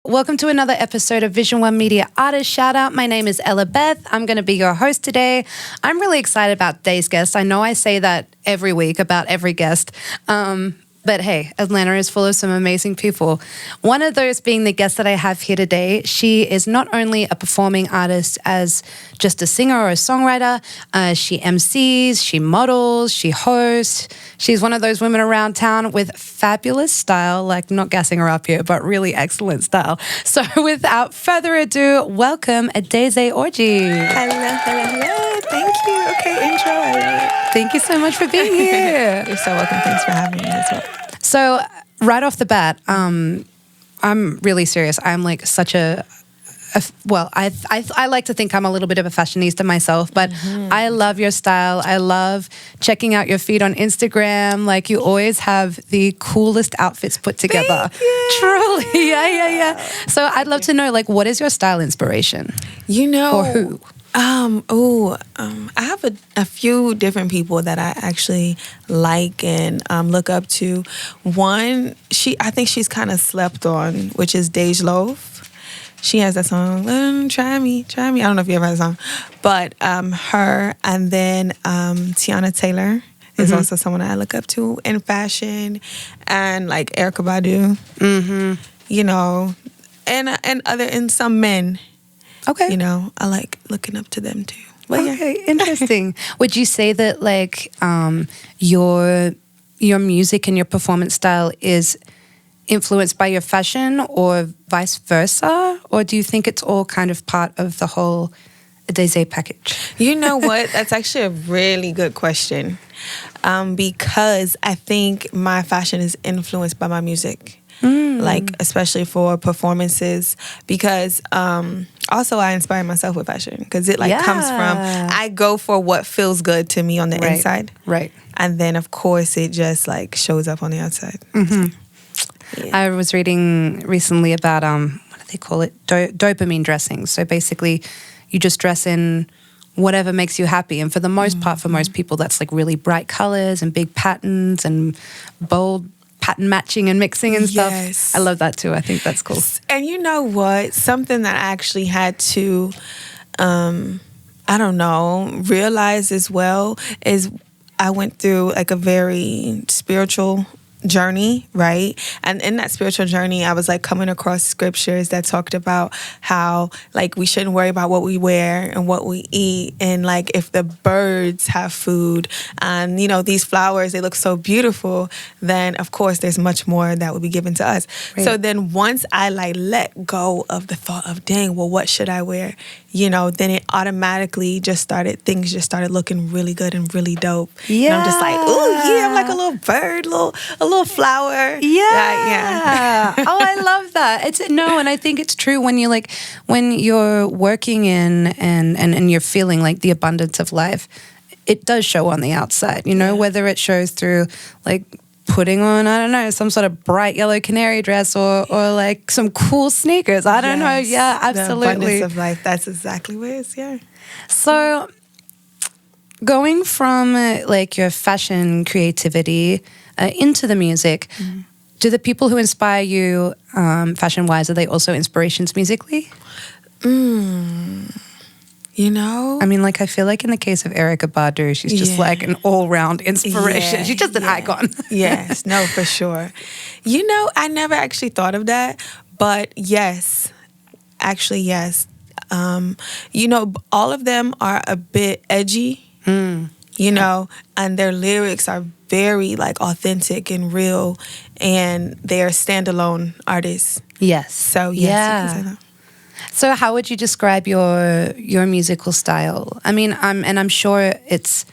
Welcome to another episode of Vision One Media Artist Shoutout. My name is Ella Beth. I'm going to be your host today. I'm really excited about today's guest. I know I say that every week about every guest. But hey, Atlanta is full of some amazing people. One of those being the guest that I have here today. She is not only a performing artist as just a singer or a songwriter, she MCs, she models, she hosts. She's one of those women around town with fabulous style, like not gassing her up here, but really excellent style. So without further ado, welcome ADAEZE ORJI. Hello. Thank you. Okay, enjoy. Thank you so much for being here. You're so welcome. Thanks for having me as well. So right off the bat, I'm really serious. I'm like such I like to think I'm a little bit of a fashionista myself, but I love your style. I love checking out your feed on Instagram. Like you always have the coolest outfits put together. Thank you. Truly. Yeah. So I'd love to know, like, what is your style inspiration? Or who? I have a few different people that I actually like and look up to. One, I think she's kind of slept on, which is Dej Loaf. She has that song, Try Me. I don't know if you ever heard that song. But her, and then Tiana Taylor is also someone I look up to in fashion, and like Erykah Badu, you know, and some men. Okay. You know, I like looking up to them too. But okay, interesting. Would you say that like your music and your performance style is influenced by your fashion or vice versa? Or do you think it's all kind of part of the whole ADAEZE package? You know what? That's actually a really good question. Because I think my fashion is influenced by my music. Like, especially for performances, because also I inspire myself with fashion, because it comes from, I go for what feels good to me on the inside. Right. And then, of course, it just like shows up on the outside. Yeah. I was reading recently about, what do they call it? Dopamine dressing. So basically, you just dress in whatever makes you happy. And for the most part, for most people, that's like really bright colors and big patterns and bold pattern matching and mixing and stuff. Yes. I love that too. I think that's cool. And you know what? Something that I actually had to, realize as well is I went through like a very spiritual journey, right? And in that spiritual journey, I was like coming across scriptures that talked about how like we shouldn't worry about what we wear and what we eat, and like if the birds have food and you know these flowers, they look so beautiful, then of course there's much more that will be given to us. Right. So then once I like let go of the thought of dang, well, what should I wear? You know, then it automatically things just started looking really good and really dope. Yeah. And I'm just like, ooh, yeah, I'm like a little bird, a little flower. Yeah. Oh, I love that. And I think it's true when you're working in and you're feeling like the abundance of life, it does show on the outside, you know, whether it shows through like putting on, I don't know, some sort of bright yellow canary dress or like some cool sneakers. I don't know. Yeah, absolutely. The abundance of life. That's exactly what it is. Yeah. So going from like your fashion creativity into the music, do the people who inspire you fashion-wise, are they also inspirations musically? You know? I mean, like, I feel like in the case of Erykah Badu, she's just like an all-round inspiration. She's just an icon. Yes, no, for sure. You know, I never actually thought of that, but yes. Actually, yes. You know, all of them are a bit edgy, you know, and their lyrics are very, like, authentic and real, and they're standalone artists. Yes. So, yes, you can say that. So how would you describe your musical style? I mean, I'm sure it's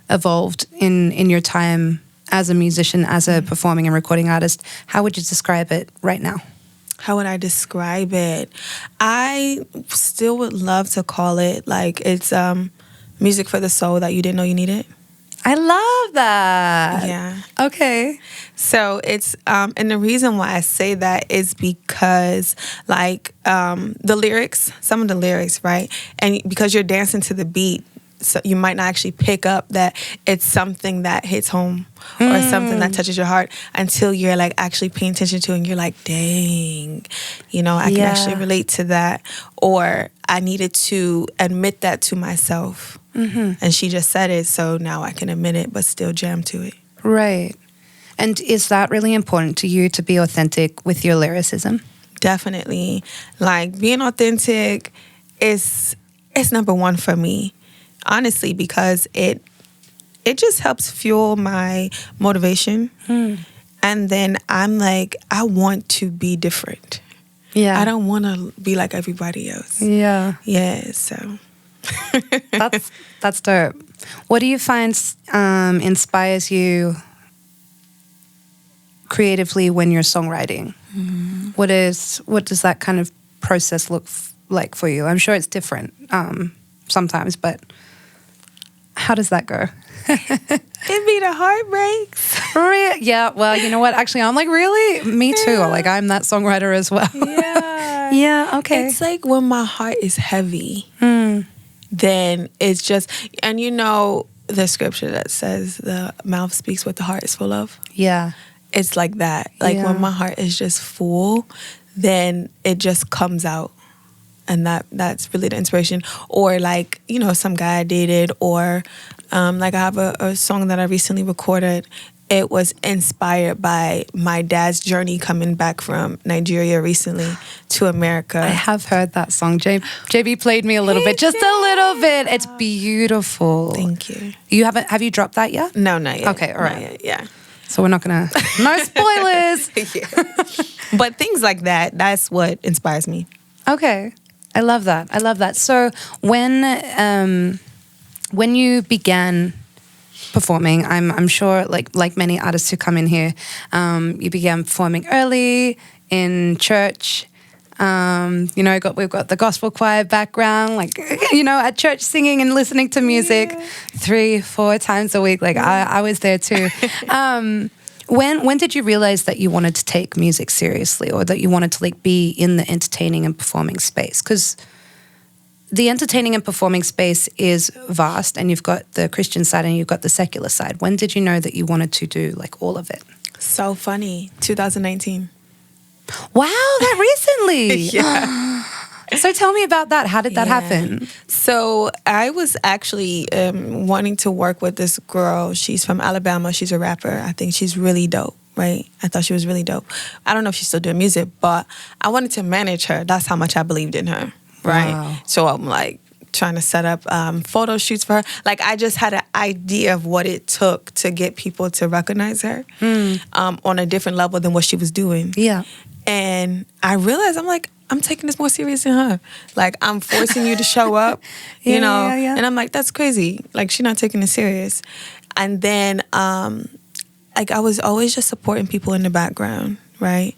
evolved in your time as a musician, as a performing and recording artist. How would you describe it right now? How would I describe it? I still would love to call it like it's music for the soul that you didn't know you needed. I love that. Yeah. Okay. So it's, and the reason why I say that is because, like, some of the lyrics, right? And because you're dancing to the beat, so you might not actually pick up that it's something that hits home or something that touches your heart until you're like actually paying attention to it and you're like, dang, you know, I can actually relate to that. Or I needed to admit that to myself. And she just said it, so now I can admit it, but still jam to it. Right. And is that really important to you, to be authentic with your lyricism? Definitely. Like, being authentic is number one for me, honestly, because it just helps fuel my motivation. And then I'm like, I want to be different. Yeah. I don't want to be like everybody else. Yeah. Yeah, so. That's dope. What do you find inspires you creatively when you're songwriting? What does that kind of process look like for you? I'm sure it's different sometimes, but how does that go? It be the heartbreaks. Yeah, well, you know what? Actually, I'm like, really? Me too. Yeah. Like, I'm that songwriter as well. Yeah. Yeah, okay. It's like when my heart is heavy, then it's just, and you know the scripture that says the mouth speaks what the heart is full of? Yeah. It's like that. Like Yeah. when my heart is just full, then it just comes out. And that's really the inspiration. Or like, you know, some guy I dated, or like I have a song that I recently recorded. It was inspired by my dad's journey coming back from Nigeria recently to America. I have heard that song. JB played me a little bit, just a little bit. It's beautiful. Thank you. Have you dropped that yet? No, not yet. Okay, all right. Not yet, yeah. So we're not gonna, no spoilers. Yeah. But things like that, that's what inspires me. Okay. I love that. So when you began performing, I'm sure like many artists who come in here, you began performing early in church. You know, we've got the gospel choir background, like, you know, at church singing and listening to music 3-4 times a week. Like I was there too. When did you realize that you wanted to take music seriously, or that you wanted to like be in the entertaining and performing space? Because the entertaining and performing space is vast, and you've got the Christian side and you've got the secular side. When did you know that you wanted to do like all of it? So funny. 2019. Wow, that recently. Yeah. So tell me about that. How did that happen? So I was actually wanting to work with this girl. She's from Alabama. She's a rapper. I think she's really dope, right? I thought she was really dope. I don't know if she's still doing music, but I wanted to manage her. That's how much I believed in her, right? Wow. So I'm like trying to set up photo shoots for her. Like I just had an idea of what it took to get people to recognize her on a different level than what she was doing. Yeah. And I realized, I'm like, I'm taking this more serious than her. Like, I'm forcing you to show up, you know? Yeah. And I'm like, that's crazy. Like, she's not taking it serious. And then, like, I was always just supporting people in the background, right?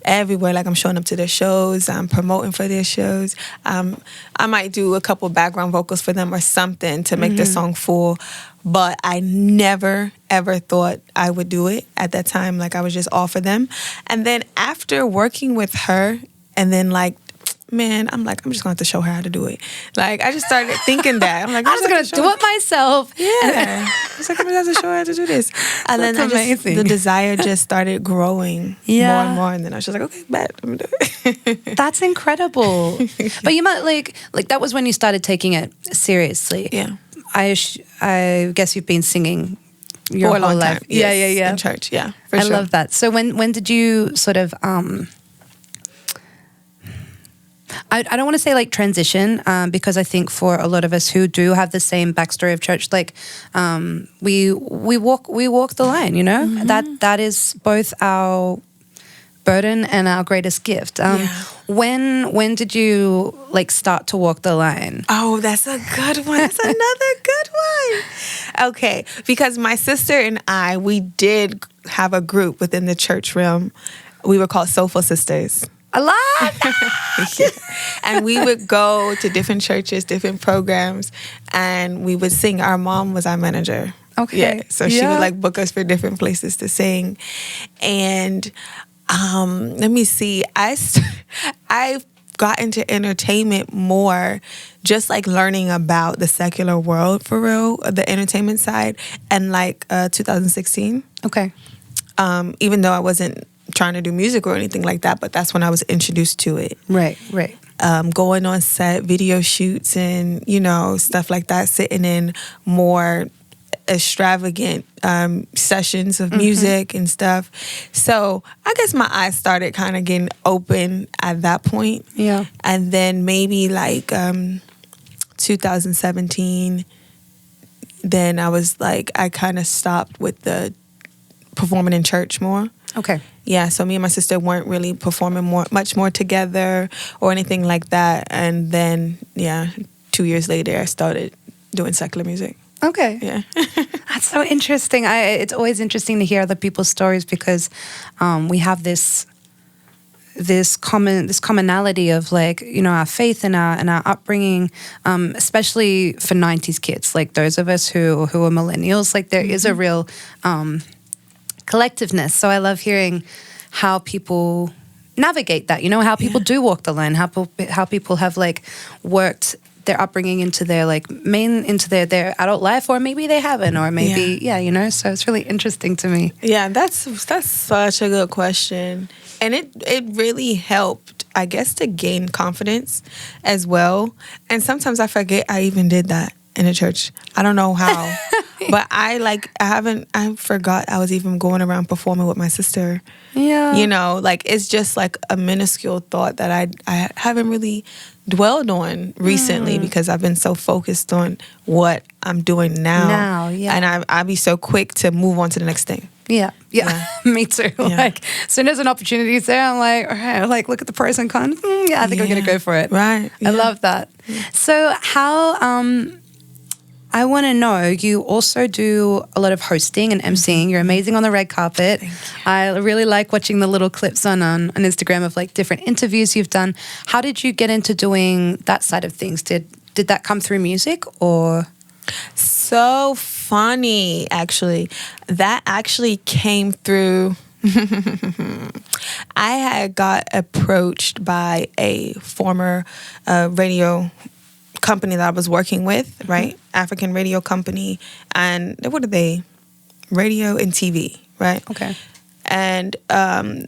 Everywhere, like I'm showing up to their shows, I'm promoting for their shows. I might do a couple background vocals for them or something to make the song full. But I never, ever thought I would do it at that time. Like, I was just all for them. And then after working with her, and then like, man, I'm like, I'm just going to have to show her how to do it. Like, I just started thinking that. I'm like, I'm just going to do it myself. Yeah. I was like, I'm going to have to show her how to do this. And That's then amazing. the desire just started growing more and more. And then I was just like, okay, bet, I'm going to do it. That's incredible. But you might like that was when you started taking it seriously. Yeah. I guess you've been singing your For a whole long life. time. Yes, Yeah. in church, yeah. For I sure. love that. So when did you sort of I don't want to say like transition because I think for a lot of us who do have the same backstory of church, like we walk the line, you know? That is both our burden and our greatest gift. When did you like start to walk the line? Oh, that's a good one. That's another good one. Okay, because my sister and I, we did have a group within the church realm. We were called Soulful Sisters. I love that. Yeah. And we would go to different churches, different programs, and we would sing. Our mom was our manager. Okay. Yeah. So she would like book us for different places to sing. And let me see. I got into entertainment more, just like learning about the secular world for real, the entertainment side, and like 2016. Okay. Even though I wasn't trying to do music or anything like that, but that's when I was introduced to it. Right. Going on set, video shoots, and stuff like that, sitting in more extravagant sessions of music and stuff. So I guess my eyes started kind of getting open at that point. Yeah. And then maybe like 2017, then I was like, I kind of stopped with the performing in church more. Okay. Yeah, so me and my sister weren't really performing much more together or anything like that. And then, 2 years later, I started doing secular music. Okay. Yeah. That's so interesting. It's always interesting to hear other people's stories because we have this commonality of like, our faith and our upbringing, especially for 90s kids, like those of us who are millennials, like there is a real collectiveness. So I love hearing how people navigate that, how people do walk the line, how people have like worked their upbringing into their into their adult life, or maybe they haven't, or maybe so it's really interesting to me. Yeah, that's such a good question, and it really helped, I guess, to gain confidence as well. And sometimes I forget I even did that in a church. I don't know how, but I forgot I was even going around performing with my sister. Yeah, like it's just like a minuscule thought that I haven't really dwelled on recently because I've been so focused on what I'm doing now. And I'd be so quick to move on to the next thing. Yeah. Me too. Yeah. Like, as soon as an opportunity is there, I'm like, all right, like, look at the pros and cons. I think I'm going to go for it. Right. I love that. Yeah. So how, I want to know, you also do a lot of hosting and emceeing. You're amazing on the red carpet. I really like watching the little clips on Instagram of like different interviews you've done. How did you get into doing that side of things? Did that come through music or? So funny, actually. That actually came through. I had got approached by a former radio company that I was working with, right? African radio company. And what are they? Radio and TV, right? Okay. And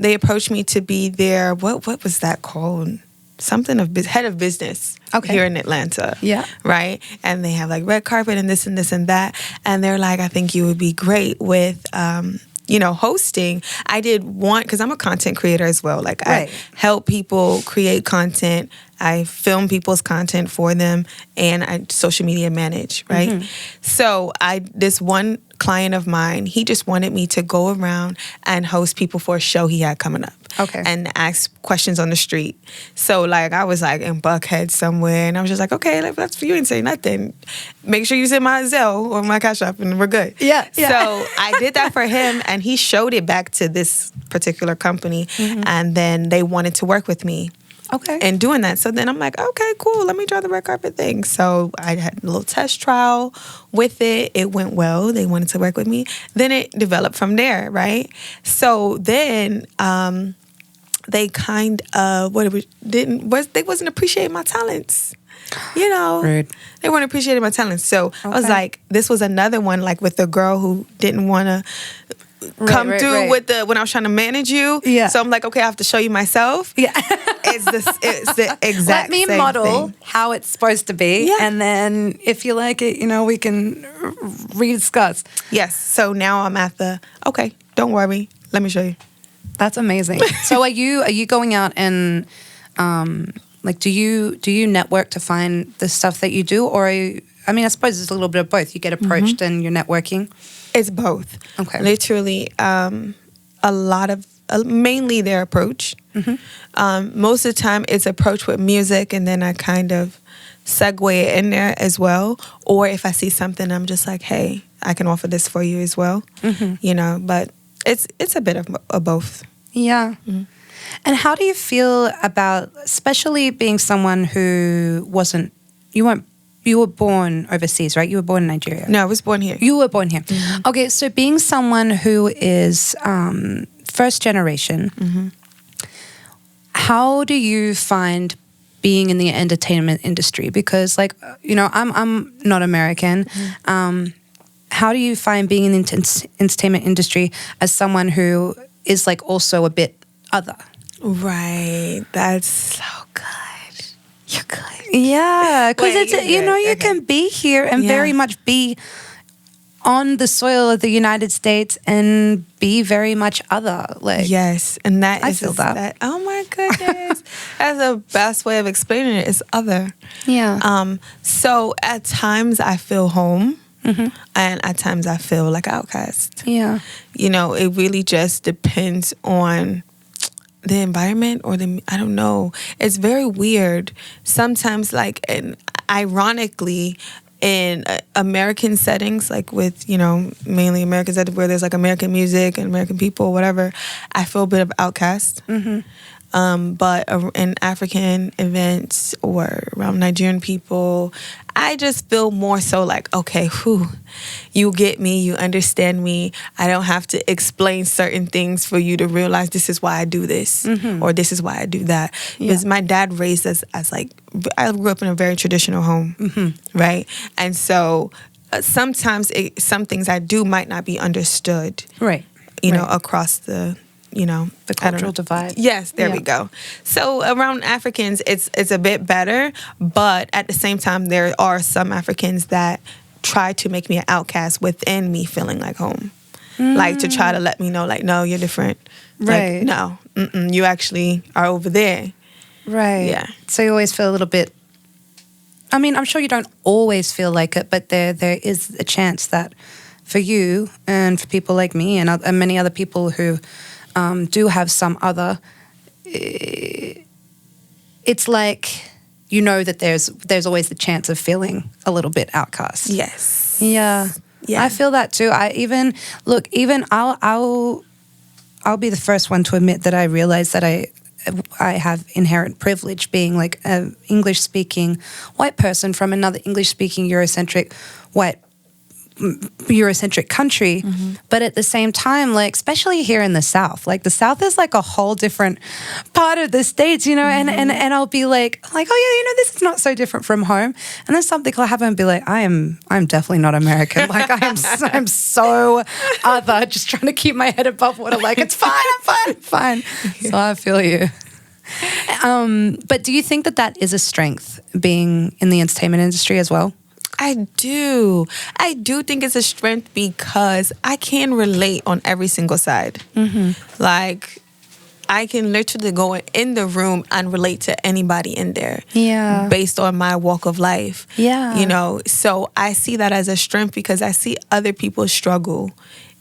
they approached me to be their, what was that called? Something of head of business here in Atlanta. Yeah. Right? And they have like red carpet and this and this and that. And they're like, I think you would be great with hosting. I did want, because I'm a content creator as well. Like I help people create content. I film people's content for them, and I social media manage, right? Mm-hmm. So this one client of mine, he just wanted me to go around and host people for a show he had coming up. Okay. And ask questions on the street. So like I was like in Buckhead somewhere, and I was just like, okay, that's for you, and say nothing. Make sure you send my Zelle or my Cash App, and we're good. Yeah. So I did that for him, and he showed it back to this particular company, and then they wanted to work with me. Okay. And doing that. So then I'm like, okay, cool. Let me try the red carpet thing. So I had a little test trial with it. It went well. They wanted to work with me. Then it developed from there, right? So then they kind of they wasn't appreciating my talents. Rude. They weren't appreciating my talents. So I was like, this was another one, like with the girl who didn't want to come through with when I was trying to manage you. Yeah. So I'm like, okay, I have to show you myself. Yeah. It's the exact Let me same model thing. how it's supposed to be. Yeah. And then if you like it, we can rediscuss. Yes. So now I'm at okay, don't worry. Let me show you. That's amazing. So are you going out and do you network to find the stuff that you do, or I suppose it's a little bit of both. You get approached and you're networking. It's both. Okay. Literally, a lot of mainly their approach. Most of the time, it's approach with music, and then I kind of segue it in there as well. Or if I see something, I'm just like, hey, I can offer this for you as well. But it's a bit of both. Yeah. And how do you feel about, especially being someone who you were born overseas, right? You were born in Nigeria. No, I was born here. You were born here. Okay, so being someone who is first generation, how do you find being in the entertainment industry? Because like, you know, I'm not American. How do you find being in the entertainment industry as someone who is like also a bit other? Right. That's so good. You're good. Yeah, because it's, you good. know, you Okay. can be here and very much be on the soil of the United States and be very much other. Like, yes, and that I is feel that. Oh my goodness, that's the best way of explaining it. Is other. yeah. So at times I feel home, and at times I feel like outcast. Yeah. You know, it really just depends on the environment or I don't know. It's very weird. Sometimes, like, and ironically, in American settings, like with, you know, mainly American settings where there's like American music and American people, whatever, I feel a bit of outcast. But in African events or around Nigerian people, I just feel more so like, okay, you get me, you understand me. I don't have to explain certain things for you to realize this is why I do this or this is why I do that. Because my dad raised us as like, I grew up in a very traditional home, right? And so sometimes some things I do might not be understood, Right. you know, across the, you know, The cultural divide. Yes, there we go. So around Africans, it's a bit better, but at the same time, there are some Africans that try to make me an outcast within me feeling like home, like to try to let me know, like, no, you're different. Right. Like, no, you actually are over there. Right. Yeah. So you always feel a little bit, I mean, I'm sure you don't always feel like it, but there is a chance that for you and for people like me and many other people who do have some other, it's like, you know, that there's always the chance of feeling a little bit outcast. Yes. Yeah. Yeah. I feel that too. I'll be the first one to admit that I realize that I have inherent privilege being like an English-speaking white person from another English-speaking Eurocentric country, but at the same time, like, especially here in the South, like the South is like a whole different part of the States, you know, and I'll be like, oh yeah, you know, this is not so different from home, and then something will happen and be like, I'm definitely not American, like I'm so other, just trying to keep my head above water, like it's fine, I'm fine. So I feel you. But do you think that is a strength, being in the entertainment industry as well? I do think it's a strength because I can relate on every single side. Like, I can literally go in the room and relate to anybody in there. Yeah. Based on my walk of life. Yeah. You know, so I see that as a strength because I see other people struggle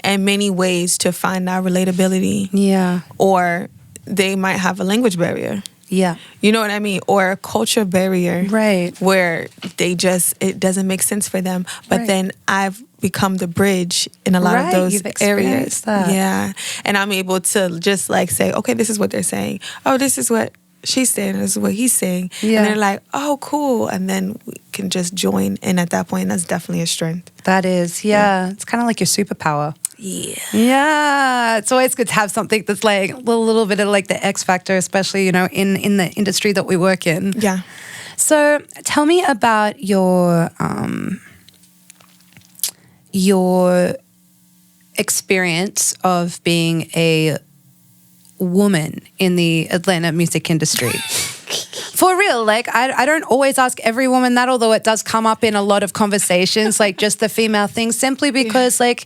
in many ways to find that relatability. Yeah. Or they might have a language barrier. Yeah. You know what I mean? Or a culture barrier. Right. Where it doesn't make sense for them. But then I've become the bridge in a lot of those You've areas. that. Yeah. And I'm able to just like say, okay, this is what they're saying. Oh, this is what she's saying. This is what he's saying. Yeah. And they're like, oh, cool. And then we can just join in at that point. That's definitely a strength. That is, yeah. It's kind of like your superpower. Yeah. Yeah. It's always good to have something that's like a little bit of like the X factor, especially, you know, in the industry that we work in. Yeah. So tell me about your experience of being a woman in the Atlanta music industry. For real, like I don't always ask every woman that, although it does come up in a lot of conversations, like just the female thing, simply because like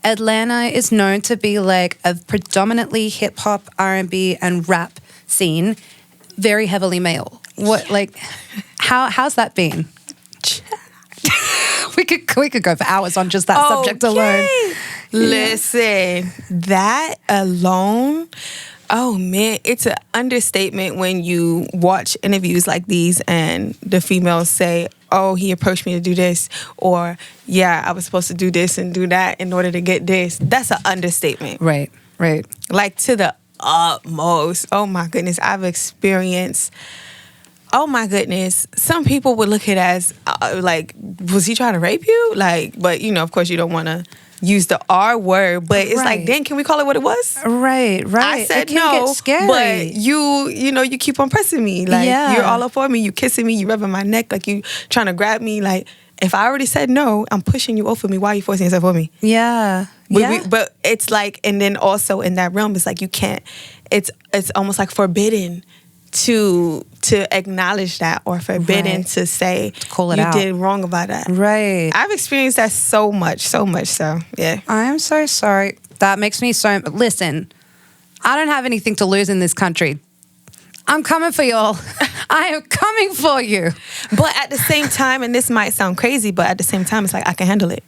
Atlanta is known to be like a predominantly hip hop, R&B, and rap scene, very heavily male. What like how's that been? we could go for hours on just that subject alone. Listen, that alone, oh man, it's an understatement when you watch interviews like these and the females say, oh, he approached me to do this, or yeah, I was supposed to do this and do that in order to get this. That's an understatement. Right. Like to the utmost. Oh my goodness, I've experienced, oh my goodness, some people would look at it as like, was he trying to rape you? Like, but you know, of course you don't want to use the R word, but it's like, Right. dang, can we call it what it was? Right. I said It can no, get scary. but you keep on pressing me. Like, Yeah. you're all up on me, you kissing me, you rubbing my neck, like you trying to grab me. Like, if I already said no, I'm pushing you off of me. Why are you forcing yourself on me? Yeah. But it's like, and then also in that realm, it's like you can't. It's almost like forbidden to acknowledge that, or forbidden Right. to say Call it you out. did wrong about that. Right. I've experienced that so much. So yeah. I am so sorry. That makes me so... Listen, I don't have anything to lose in this country. I'm coming for y'all. I am coming for you. But at the same time, and this might sound crazy, but at the same time, it's like I can handle it.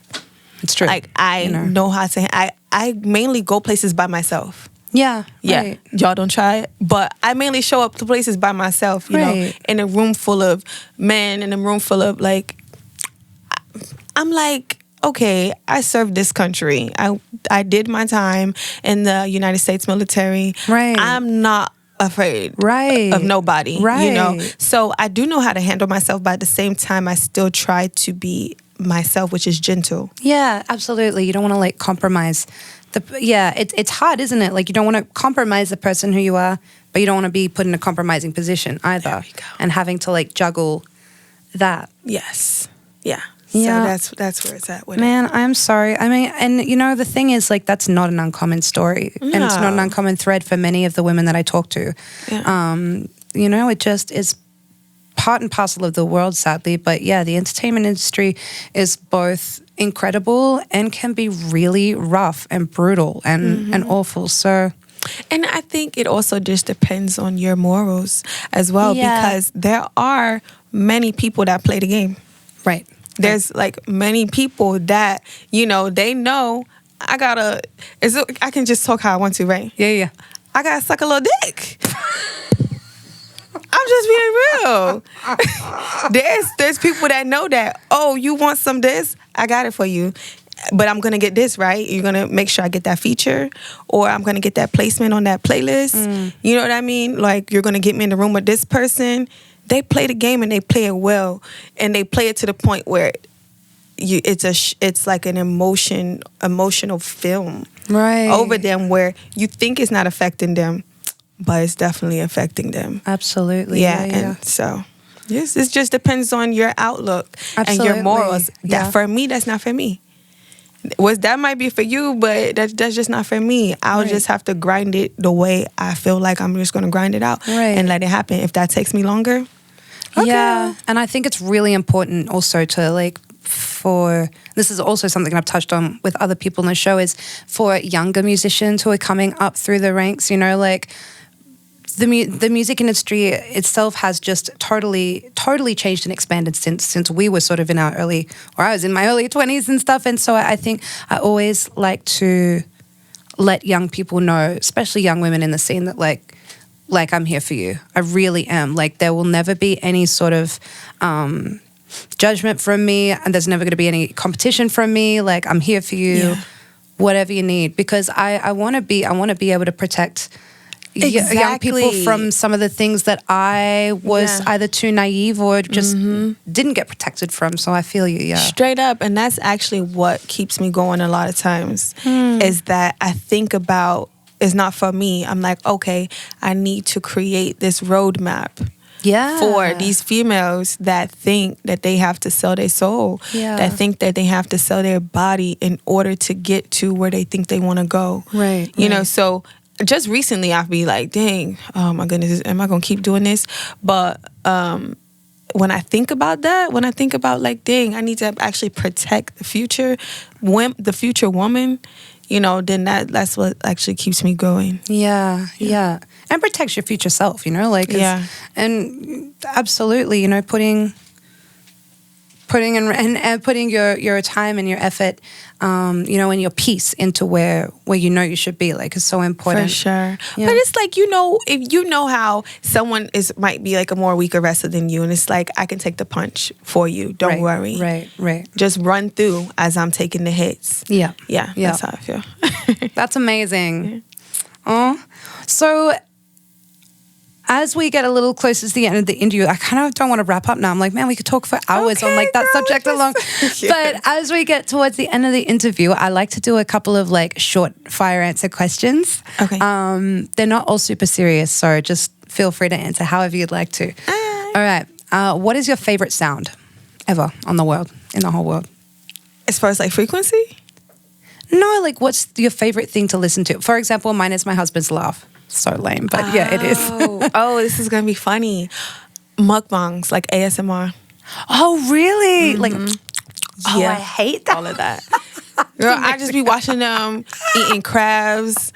It's true. Like, I know how to. I mainly go places by myself. Yeah. Yeah, Right. y'all don't try it, but I mainly show up to places by myself. You know, Right. in a room full of men, in a room full of like. I'm like, okay, I served this country. I did my time in the United States military. Right. I'm not afraid Right. of nobody. Right. You know, so I do know how to handle myself, but at the same time, I still try to be myself, which is gentle. Yeah, absolutely. You don't want to like compromise. It's hard, isn't it? Like, you don't want to compromise the person who you are, but you don't want to be put in a compromising position either. There we go. And having to like juggle that. Yes. Yeah. Yeah. So that's where it's at with it. Man, I'm sorry. I mean, and you know, the thing is, like, that's not an uncommon story. And it's not an No. uncommon thread for many of the women that I talk to. Yeah. You know, it just is part and parcel of the world, sadly. But yeah, the entertainment industry is both incredible and can be really rough and brutal and awful. So... And I think it also just depends on your morals as well, Yeah. because there are many people that play the game. Right. There's like many people that, you know, they know I can just talk how I want to, right? Yeah. I gotta suck a little dick. I'm just being real. There's people that know that, oh, you want some this? I got it for you. But I'm gonna get this, right? You're gonna make sure I get that feature, or I'm gonna get that placement on that playlist. You know what I mean? Like, you're gonna get me in the room with this person. They play the game and they play it well, and they play it to the point where it's like an emotional film Right. over them, where you think it's not affecting them, but it's definitely affecting them. Absolutely. Yeah. And so yes, it just depends on your outlook and Absolutely. your morals. That Yeah. for me, that's not for me. That might be for you, but that's just not for me. I'll Right. just have to grind it the way I feel like I'm just going to grind it out and let it happen. If that takes me longer, okay. Yeah. And I think it's really important also to like, this is also something I've touched on with other people in the show, is for younger musicians who are coming up through the ranks, you know, like the music industry itself has just totally changed and expanded since we were sort of in I was in my early 20s and stuff. And so I think I always like to let young people know, especially young women in the scene, that like I'm here for you. I really am. Like, there will never be any sort of judgment from me, and there's never going to be any competition from me. Like, I'm here for you, whatever you need, because I want to be able to protect young people from some of the things that I was either too naive or just didn't get protected from. So I feel you, yeah. Straight up. And that's actually what keeps me going a lot of times, is that I think about, it's not for me. I'm like, okay, I need to create this roadmap for these females that think that they have to sell their soul, that think that they have to sell their body in order to get to where they think they want to go. Right. You know, so just recently I've been like, dang, oh my goodness, am I going to keep doing this? But when I think about that, like, dang, I need to actually protect the future woman, you know, then that's what actually keeps me going. Yeah. And protects your future self, you know, like, and absolutely, you know, putting your time and your effort, you know, and your peace into where you know you should be, like, is so important. For sure. Yeah. But it's like, you know, if you know how someone might be like a more weaker wrestler than you, and it's like, I can take the punch for you. Don't worry. Right. Just run through as I'm taking the hits. Yeah. That's how I feel. That's amazing. Oh, so as we get a little closer to the end of the interview, I kind of don't want to wrap up now. I'm like, man, we could talk for hours on like that subject alone. Yes. But as we get towards the end of the interview, I like to do a couple of like short fire answer questions. Okay. They're not all super serious, so just feel free to answer however you'd like to. All right. What is your favorite sound ever in the whole world? As far as like frequency? No, like what's your favorite thing to listen to? For example, mine is my husband's laugh. So lame, but yeah, it is. This is going to be funny. Mukbangs, like ASMR. Oh, really? Like, Yeah. I hate that. All of that. Girl, I just be watching them eating crabs,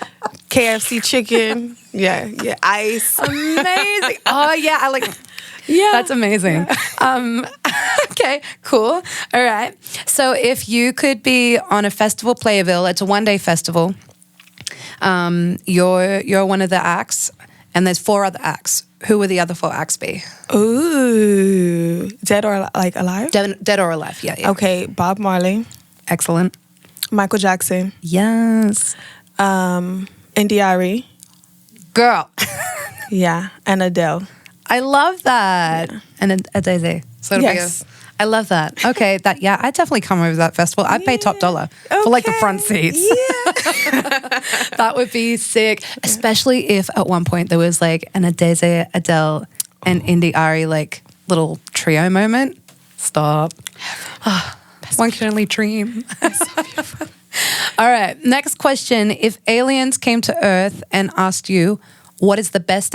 KFC chicken. Yeah, ice. Amazing. Oh, yeah, I like... Yeah. That's amazing. Yeah. Okay, cool. All right. So if you could be on a festival playable, it's a one-day festival. You're one of the acts, and there's 4 other acts. Who would the other 4 acts be? Ooh. Dead or like alive? Dead or alive, yeah. Okay, Bob Marley. Excellent. Michael Jackson. Yes. Indiari. Girl. Yeah, and Adele. I love that. Yeah. And ADAEZE. So yes. I love that. Okay, I definitely come over to that festival. I'd pay top dollar for like the front seats. Yeah. That would be sick. Especially if at one point there was like an ADAEZE, Adele, and Indie Ari like little trio moment. Stop. One can only dream. That's so beautiful. All right, next question. If aliens came to Earth and asked you, what is the best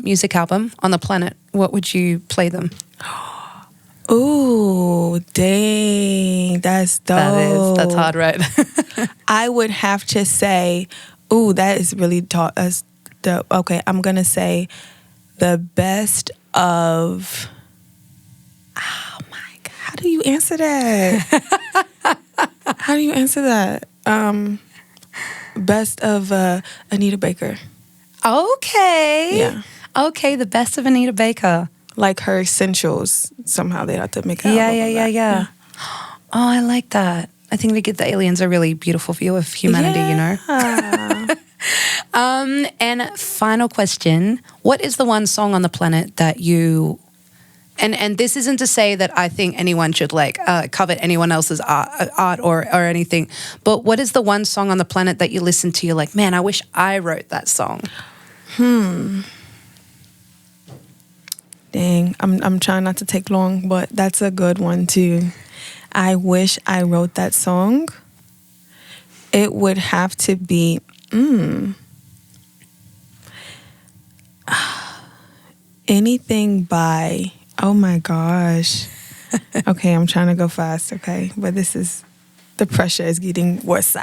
music album on the planet, what would you play them? Ooh, dang, that's dope. That's hard, right? I would have to say, ooh, that is really dope. Okay, I'm gonna say the best of. Oh my God, how do you answer that? How do you answer that? Best of Anita Baker. Okay. Yeah. Okay, the best of Anita Baker. Like her essentials, somehow they have to make an album of that. Yeah. Oh, I like that. I think we give the aliens a really beautiful view of humanity, you know? And final question. What is the one song on the planet that you... And this isn't to say that I think anyone should like covet anyone else's art or anything, but what is the one song on the planet that you listen to, you're like, man, I wish I wrote that song? Dang, I'm trying not to take long, but that's a good one too. I wish I wrote that song. It would have to be anything by, oh my gosh. Okay, I'm trying to go fast, okay? But the pressure is getting worse.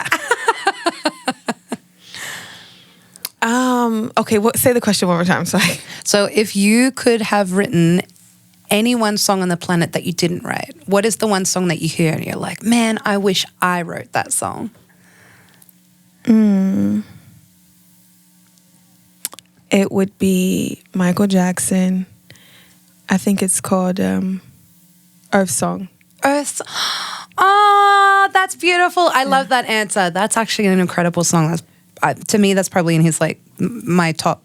Okay, say the question one more time, sorry. So if you could have written any one song on the planet that you didn't write, what is the one song that you hear and you're like, man, I wish I wrote that song? It would be Michael Jackson. I think it's called Earth Song. Oh, that's beautiful. I love that answer. That's actually an incredible song. To me, that's probably in his like my top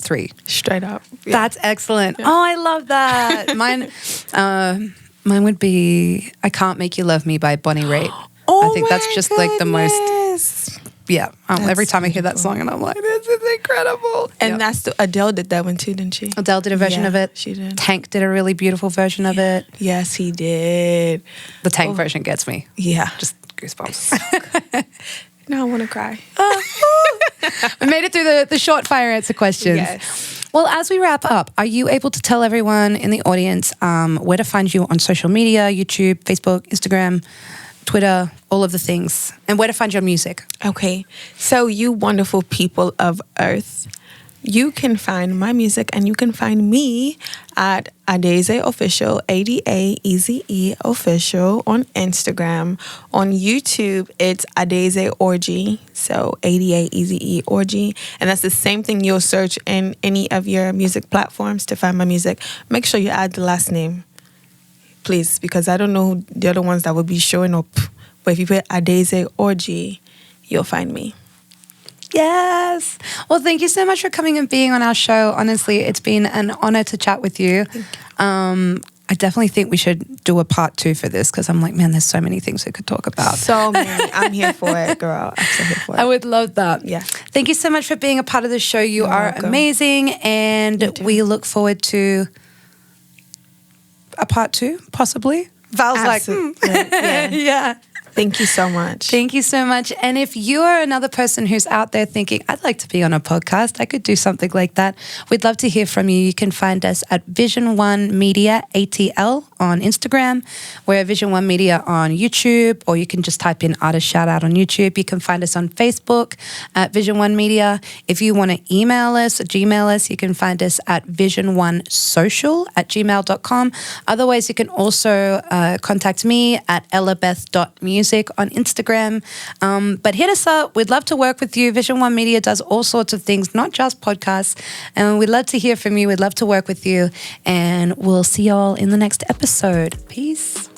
3. Straight up. Yeah. That's excellent. Yeah. Oh, I love that. Mine would be I Can't Make You Love Me by Bonnie Raitt. Oh, I think that's just like the most. Yeah. Every time I hear that song and I'm like, this is incredible. And that's Adele did that one too, didn't she? Adele did a version of it. She did. Tank did a really beautiful version of it. Yes, he did. The Tank version gets me. Yeah. Just goosebumps. Now I want to cry. We made it through the short fire answer questions. Yes. Well, as we wrap up, are you able to tell everyone in the audience where to find you on social media, YouTube, Facebook, Instagram, Twitter, all of the things, and where to find your music? Okay. So you wonderful people of Earth, you can find my music and you can find me at ADAEZE Official, ADAEZE Official on Instagram. On YouTube, it's ADAEZE ORJI, so ADAEZE ORJI. And that's the same thing you'll search in any of your music platforms to find my music. Make sure you add the last name, please, because I don't know the other ones that will be showing up. But if you put ADAEZE ORJI, you'll find me. Yes. Well, thank you so much for coming and being on our show. Honestly, it's been an honor to chat with you. I definitely think we should do a part 2 for this because I'm like, man, there's so many things we could talk about. So many. I'm here for it, girl. I'm so here for it. I would love that. Yeah. Thank you so much for being a part of the show. You're welcome. amazing. And we look forward to a part 2, possibly. Val's Absolutely. like, yeah. Thank you so much. Thank you so much. And if you are another person who's out there thinking, I'd like to be on a podcast, I could do something like that, we'd love to hear from you. You can find us at Vision One Media ATL on Instagram. We're Vision One Media on YouTube, or you can just type in Artist Shoutout on YouTube. You can find us on Facebook at Vision One Media. If you want to email us or Gmail us, you can find us at visiononesocial@gmail.com. Otherwise, you can also contact me at ellabeth.music on Instagram. But hit us up. We'd love to work with you. Vision One Media does all sorts of things, not just podcasts. And we'd love to hear from you. We'd love to work with you. And we'll see y'all in the next episode. Peace.